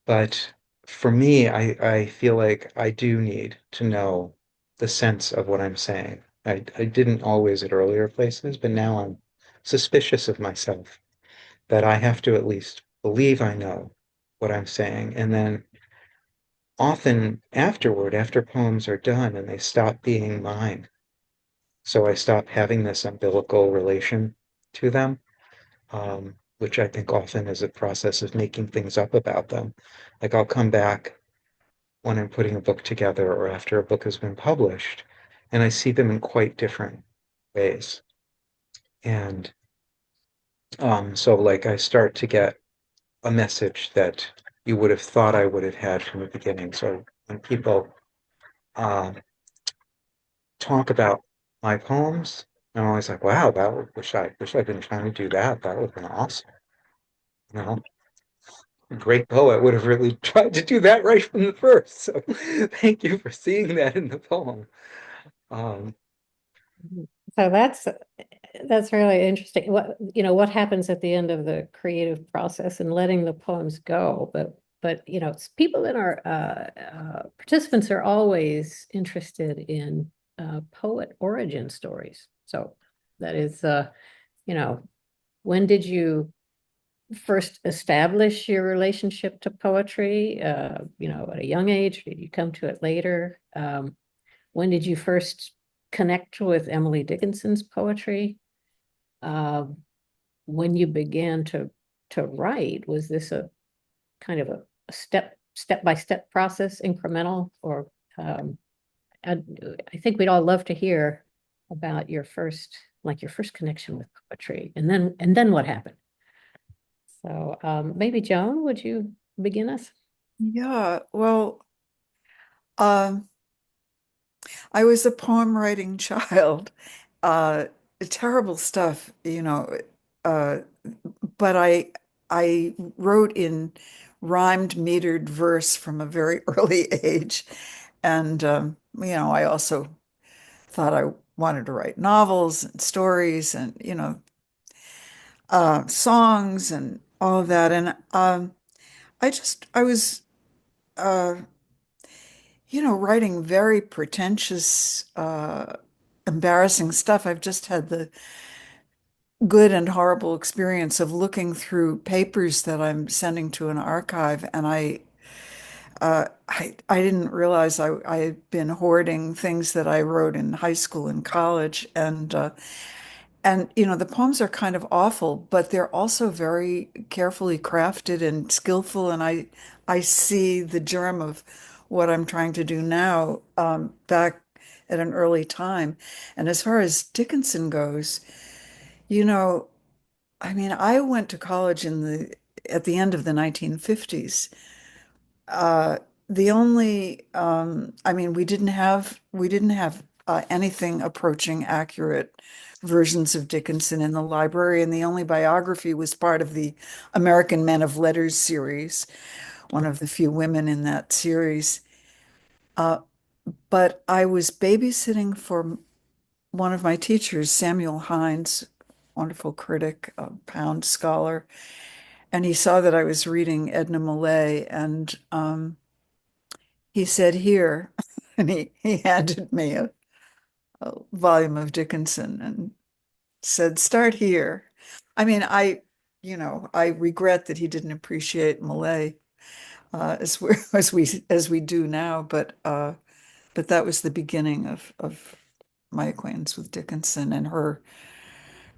but for me, I feel like I do need to know the sense of what I'm saying. I didn't always at earlier places, but now I'm suspicious of myself that I have to at least believe I know what I'm saying. And then often afterward, after poems are done and they stop being mine, so I stop having this umbilical relation to them, which I think often is a process of making things up about them. Like I'll come back when I'm putting a book together or after a book has been published, and I see them in quite different ways. And so, like, I start to get a message that you would have thought I would have had from the beginning. So when people uh, talk about my poems, I'm always like, wow, wish I'd been trying to do that. That would have been awesome. You know, a great poet would have really tried to do that right from the first. So thank you for seeing that in the poem. Um, So that's really interesting. What happens at the end of the creative process and letting the poems go, but people in our participants are always interested in poet origin stories. So that is when did you first establish your relationship to poetry? At a young age, did you come to it later? When did you first connect with Emily Dickinson's poetry? Uh, when you began to write, was this a kind of a step by step process, incremental, or I, I think we'd all love to hear about your first connection with poetry, and then what happened? So maybe Joan, would you begin us? Yeah, well, um, I was a poem writing child. Uh, Terrible stuff, uh, but I wrote in rhymed metered verse from a very early age. And I also thought I wanted to write novels and stories and, songs and all of that. And I was, uh, writing very pretentious, embarrassing stuff. I've just had the good and horrible experience of looking through papers that I'm sending to an archive, and I didn't realize I had been hoarding things that I wrote in high school and college, and the poems are kind of awful, but they're also very carefully crafted and skillful, and I see the germ of what I'm trying to do now, back at an early time. And as far as Dickinson goes, you know, I mean, I went to college at the end of the 1950s. Uh, the only, I mean, we didn't have anything approaching accurate versions of Dickinson in the library, and the only biography was part of the American Men of Letters series, one of the few women in that series. Uh, but I was babysitting for one of my teachers, Samuel Hines, wonderful critic, a Pound scholar, and he saw that I was reading Edna Millay, and he said, "Here," and he handed me a volume of Dickinson and said, "Start here." I mean, I regret that he didn't appreciate Millay, as we do now, but that was the beginning of my acquaintance with Dickinson, and her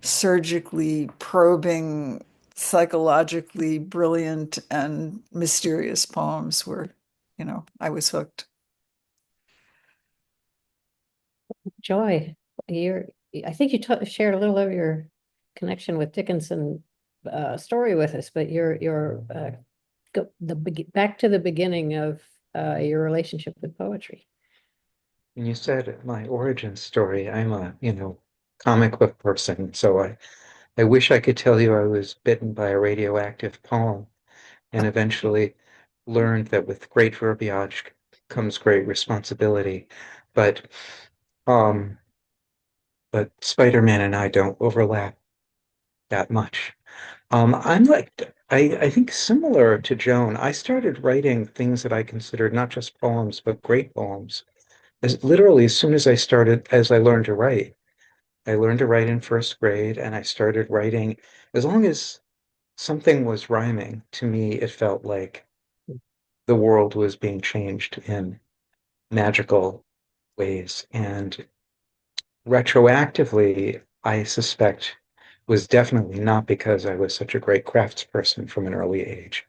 surgically probing, psychologically brilliant and mysterious poems were, I was hooked. Joy, I think you shared a little of your connection with Dickinson story with us, but back to the beginning of your relationship with poetry. And you said my origin story. I'm a, comic book person, so I wish I could tell you I was bitten by a radioactive poem and eventually learned that with great verbiage comes great responsibility. But um, but Spider-Man and I don't overlap that much. I'm like I think similar to Joan. I started writing things that I considered not just poems, but great poems. As literally as soon as as I learned to write. I learned to write in first grade, and I started writing. As long as something was rhyming, to me, it felt like the world was being changed in magical ways. And retroactively, I suspect was definitely not because I was such a great craftsperson from an early age.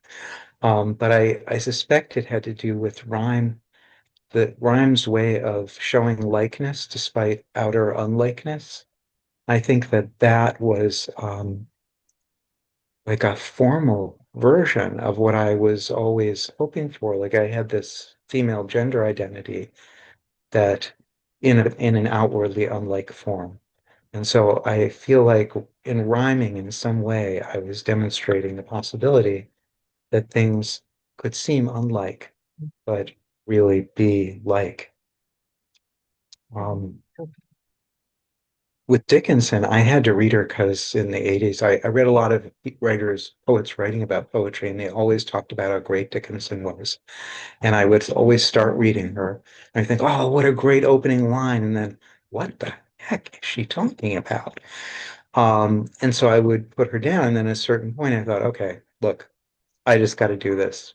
But I suspect it had to do with the rhyme's way of showing likeness despite outer unlikeness. I think that that was like a formal version of what I was always hoping for. Like I had this female gender identity that in an outwardly unlike form. And so I feel like in rhyming in some way, I was demonstrating the possibility that things could seem unlike, but really be like. Um, with Dickinson, I had to read her because in the 80s, I read a lot of poets writing about poetry, and they always talked about how great Dickinson was. And I would always start reading her, and I think, oh, what a great opening line. And then, what the heck is she talking about? And so I would put her down, and then at a certain point, I thought, okay, look, I just got to do this.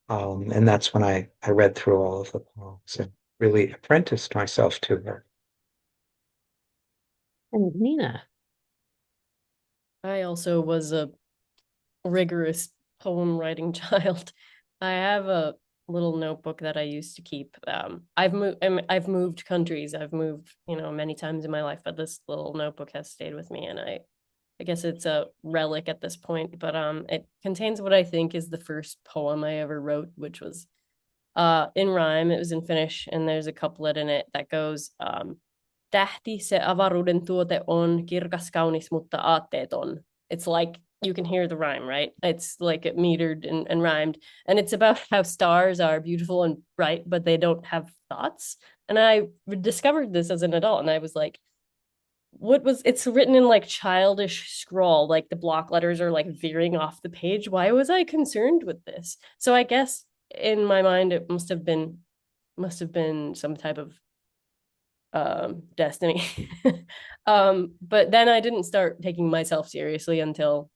And that's when I read through all of the poems and really apprenticed myself to her. And Niina. I also was a rigorous poem writing child. I have a little notebook that I used to keep. I've moved countries. I've moved, many times in my life, but this little notebook has stayed with me, and I guess it's a relic at this point. But it contains what I think is the first poem I ever wrote, which was in rhyme. It was in Finnish, and there's a couplet in it that goes, "Tähti se avaruuden tuote on, kirkas kaunis mutta aatteeton." It's like you can hear the rhyme, right? It's like it metered and rhymed. And it's about how stars are beautiful and bright, but they don't have thoughts. And I discovered this as an adult, and I was like, it's written in like childish scrawl, like the block letters are like veering off the page. Why was I concerned with this? So I guess in my mind it must have been some type of destiny. But then I didn't start taking myself seriously until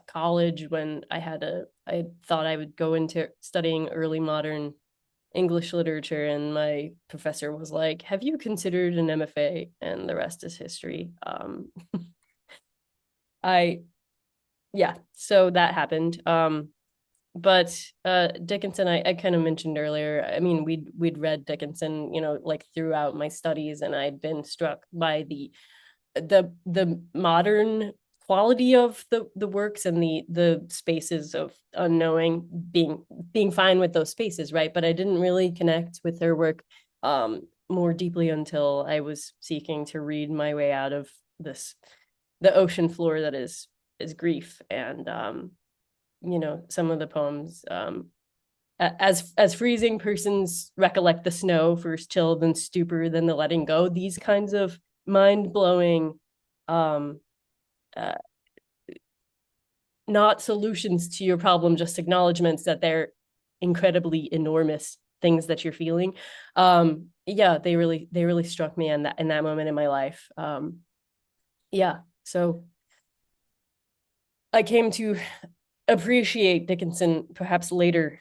college, when I thought I would go into studying early modern English literature, and my professor was like, have you considered an MFA? And the rest is history. I Yeah, so that happened. But Dickinson, I kind of mentioned earlier, I mean, we'd read Dickinson, like throughout my studies, and I'd been struck by the modern quality of the works, and the spaces of unknowing, being fine with those spaces, right? But I didn't really connect with her work more deeply until I was seeking to read my way out of the ocean floor that is grief. And some of the poems, as freezing persons recollect the snow, first chill, then stupor, then the letting go. These kinds of mind-blowing, uh, not solutions to your problem, just acknowledgments that they're incredibly enormous things that you're feeling. Yeah, they really struck me in that moment in my life. Yeah, so I came to appreciate Dickinson perhaps later,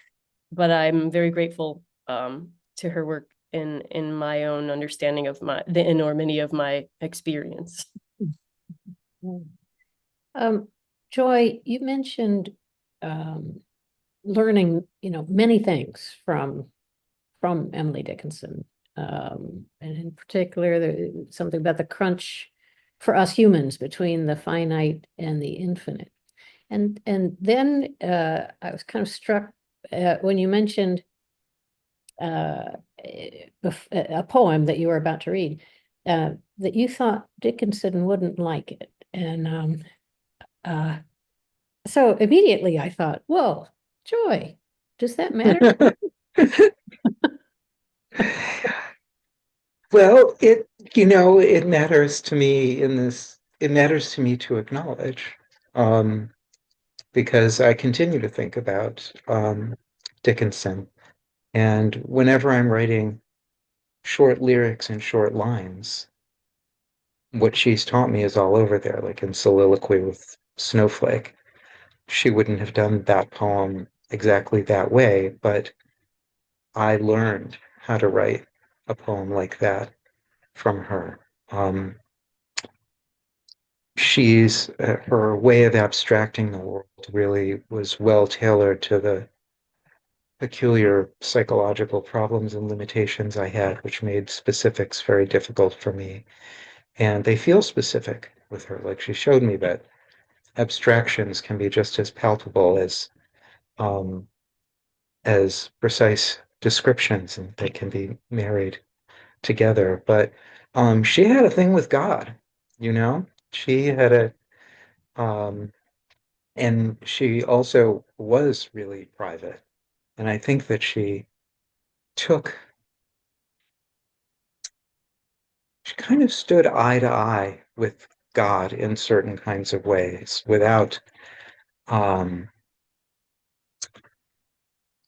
but I'm very grateful to her work in my own understanding of the enormity of my experience. Joy, you mentioned learning, many things from Emily Dickinson, and in particular, something about the crunch for us humans between the finite and the infinite. And then I was kind of struck when you mentioned a poem that you were about to read, that you thought Dickinson wouldn't like it. And so immediately I thought, whoa, Joy, does that matter? Well, it matters to me it matters to me to acknowledge, because I continue to think about Dickinson. And whenever I'm writing short lyrics and short lines, what she's taught me is all over there, like in Soliloquy with Snowflake. She wouldn't have done that poem exactly that way, but I learned how to write a poem like that from her. Her way of abstracting the world really was well tailored to the peculiar psychological problems and limitations I had, which made specifics very difficult for me. And they feel specific with her. Like, she showed me that abstractions can be just as palpable as precise descriptions, and they can be married together. But she had a thing with God, you know? She had um, and she also was really private. And I think that took, she kind of stood eye to eye with God in certain kinds of ways without um,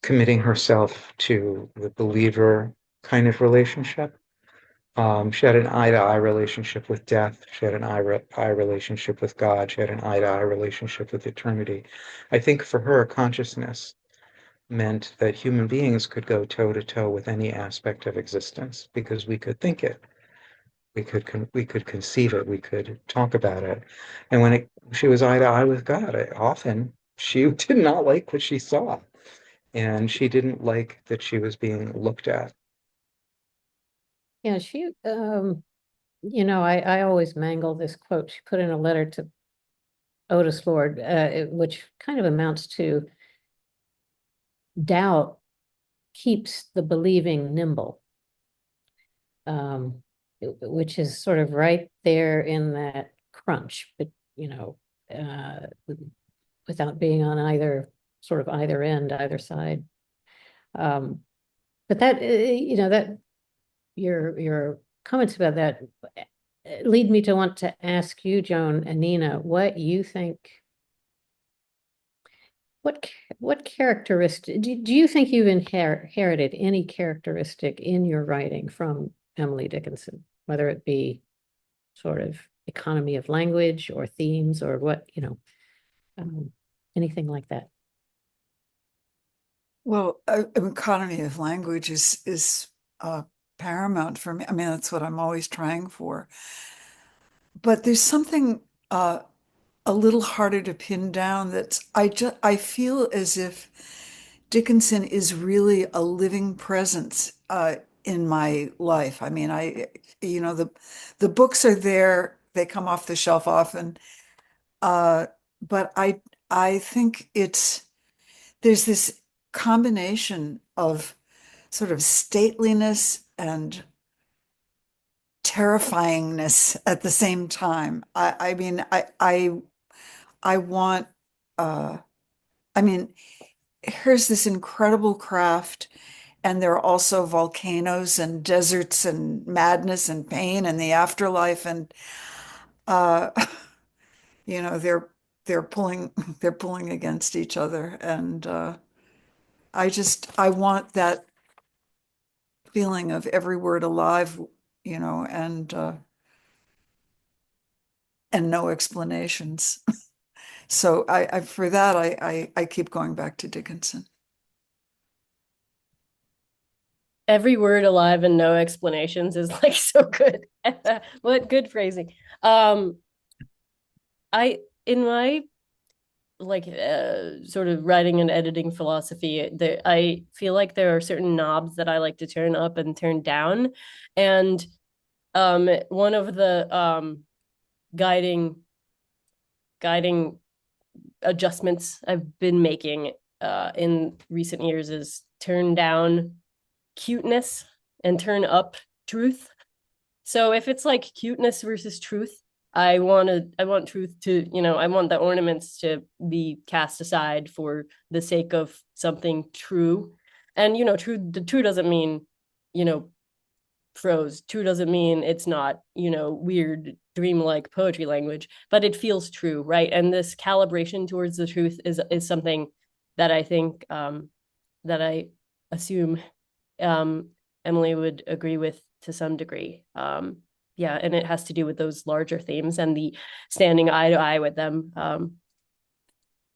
committing herself to the believer kind of relationship. She had an eye-to-eye relationship with death. She had an eye relationship with God. She had an eye-to-eye relationship with eternity. I think for her, consciousness meant that human beings could go toe-to-toe with any aspect of existence because we could think it. We could conceive it. We could talk about it. And when she was eye-to-eye with God, often she did not like what she saw. And she didn't like that she was being looked at. Yeah, I always mangle this quote she put in a letter to Otis Lord, which kind of amounts to doubt keeps the believing nimble, which is sort of right there in that crunch, but uh, without being on either end, either side. But that your comments about that lead me to want to ask you, Joan and Niina, what you think. What characteristic do you think you've inherited any characteristic in your writing from Emily Dickinson, whether it be sort of economy of language or themes or what, anything like that? Well, economy of language is paramount for me. I mean, that's what I'm always trying for. But there's something a little harder to pin down. I feel as if Dickinson is really a living presence in my life. I mean, the books are there; they come off the shelf often. But I think there's this combination of sort of stateliness and terrifyingness at the same time. I mean, I want, I mean, here's this incredible craft, and there are also volcanoes and deserts and madness and pain and the afterlife, and uh, you know, they're pulling they're pulling against each other, and I want that feeling of every word alive, and no explanations. So I for that I keep going back to Dickinson. Every word alive and no explanations is like so good. What good phrasing. I in my like sort of writing and editing philosophy, I feel like there are certain knobs that I like to turn up and turn down, and one of the guiding adjustments I've been making in recent years is turn down cuteness and turn up truth. So if it's like cuteness versus truth, I want truth to, I want the ornaments to be cast aside for the sake of something true. And true doesn't mean, prose. True doesn't mean it's not, weird dreamlike poetry language, but it feels true, right? And this calibration towards the truth is something that I think that I assume Emily would agree with to some degree. Yeah, and it has to do with those larger themes and the standing eye to eye with them.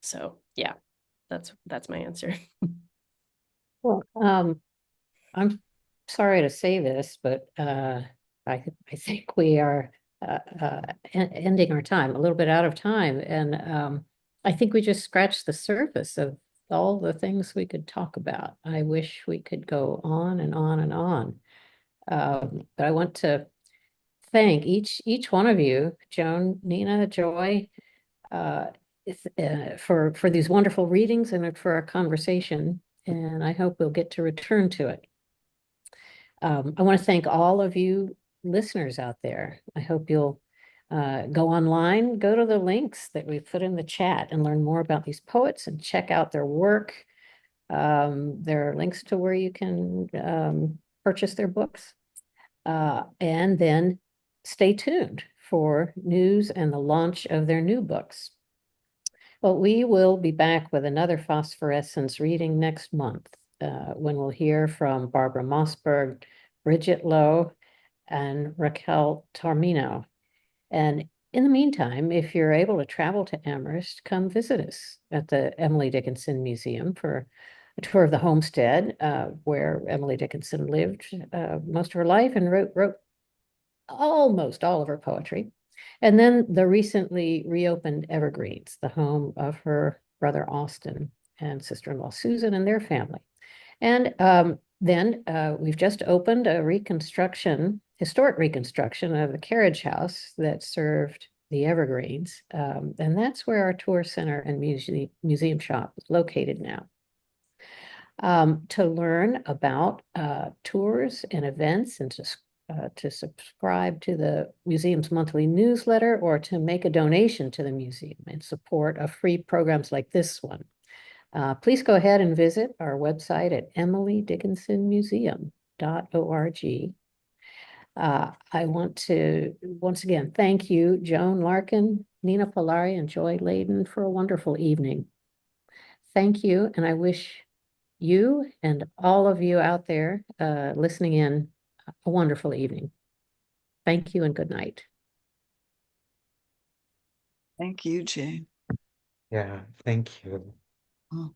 So yeah, that's my answer. Well, I'm sorry to say this, but I think we are ending our time, a little bit out of time, and I think we just scratched the surface of all the things we could talk about. I wish we could go on and on and on, but I want to thank each one of you, Joan, Niina, Joy, for these wonderful readings and for our conversation. And I hope we'll get to return to it. I want to thank all of you listeners out there. I hope you'll go online, go to the links that we put in the chat and learn more about these poets and check out their work. There are links to where you can purchase their books. And then stay tuned for news and the launch of their new books. Well, we will be back with another Phosphorescence reading next month, when we'll hear from Barbara Mossberg, Bridget Lowe, and Raquel Tormino. And in the meantime, if you're able to travel to Amherst, come visit us at the Emily Dickinson Museum for a tour of the homestead, where Emily Dickinson lived most of her life and wrote almost all of her poetry. And then the recently reopened Evergreens, the home of her brother Austin and sister-in-law Susan and their family. And then we've just opened a historic reconstruction of the carriage house that served the Evergreens. And that's where our tour center and museum shop is located now. To learn about tours and events and to subscribe to the museum's monthly newsletter or to make a donation to the museum in support of free programs like this one, please go ahead and visit our website at emilydickinsonmuseum.org. I want to once again thank you, Joan, Larkin, Niina, Pollari, and Joy Ladin, for a wonderful evening. Thank you, and I wish you and all of you out there listening in a wonderful evening. Thank you and good night. Thank you, Jane. Yeah, thank you. Oh.